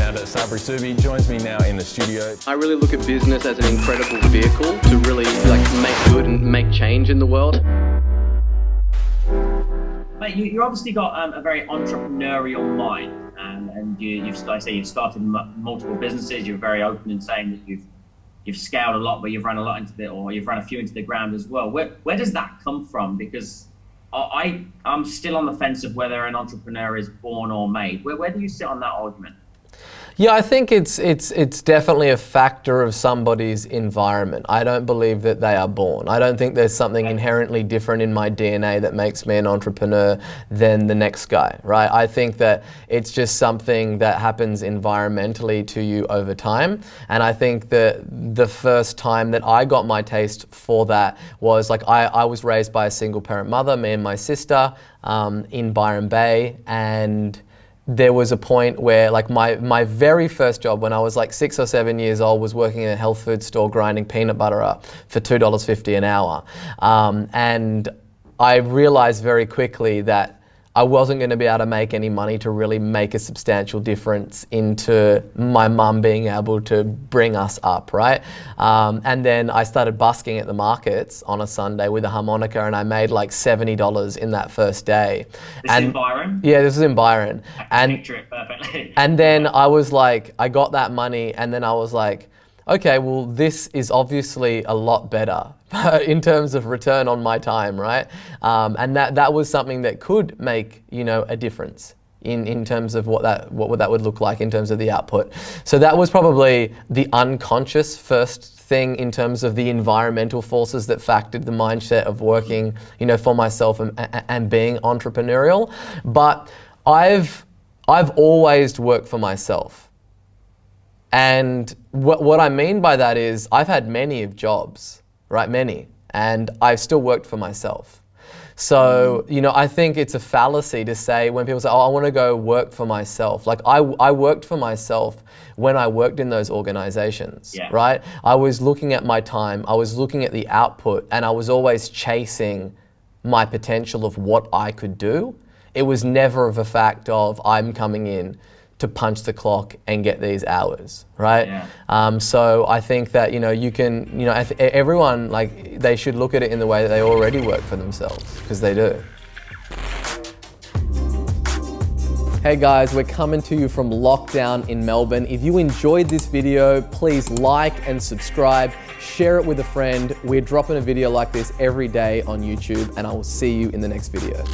founder Sabri Suby joins me now in the studio. I really look at business as an incredible vehicle to really make good and make change in the world. Mate, you obviously got a very entrepreneurial mind, and you've started multiple businesses. You're very open in saying that you've scaled a lot, but you've run a lot you've run a few into the ground as well. Where does that come from? Because I'm still on the fence of whether an entrepreneur is born or made. Where do you sit on that argument? Yeah, I think it's definitely a factor of somebody's environment. I don't believe that they are born. I don't think there's something inherently different in my DNA that makes me an entrepreneur than the next guy, right? I think that it's just something that happens environmentally to you over time. And I think that the first time that I got my taste for that was I was raised by a single parent mother, me and my sister, in Byron Bay, and there was a point where my very first job when I was 6 or 7 years old was working in a health food store grinding peanut butter up for $2.50 an hour. And I realized very quickly that I wasn't going to be able to make any money to really make a substantial difference into my mum being able to bring us up, right? And then I started busking at the markets on a Sunday with a harmonica, and I made $70 in that first day. This is in Byron? Yeah, this is in Byron. I can picture it perfectly. And then I was I got that money, and then I was okay, well, this is obviously a lot better in terms of return on my time, right? And that was something that could make, a difference in terms of what that would look like in terms of the output. So that was probably the unconscious first thing in terms of the environmental forces that factored the mindset of working, for myself and being entrepreneurial. But I've always worked for myself. And what I mean by that is I've had many of jobs, right? Many. And I've still worked for myself. So, I think it's a fallacy to say when people say, I want to go work for myself. I worked for myself when I worked in those organizations, right? I was looking at my time, I was looking at the output, and I was always chasing my potential of what I could do. It was never of a fact of I'm coming in to punch the clock and get these hours, right? Yeah. So I think that, you can, everyone, they should look at it in the way that they already work for themselves, because they do. Hey guys, we're coming to you from lockdown in Melbourne. If you enjoyed this video, please like and subscribe, share it with a friend. We're dropping a video like this every day on YouTube, and I will see you in the next video.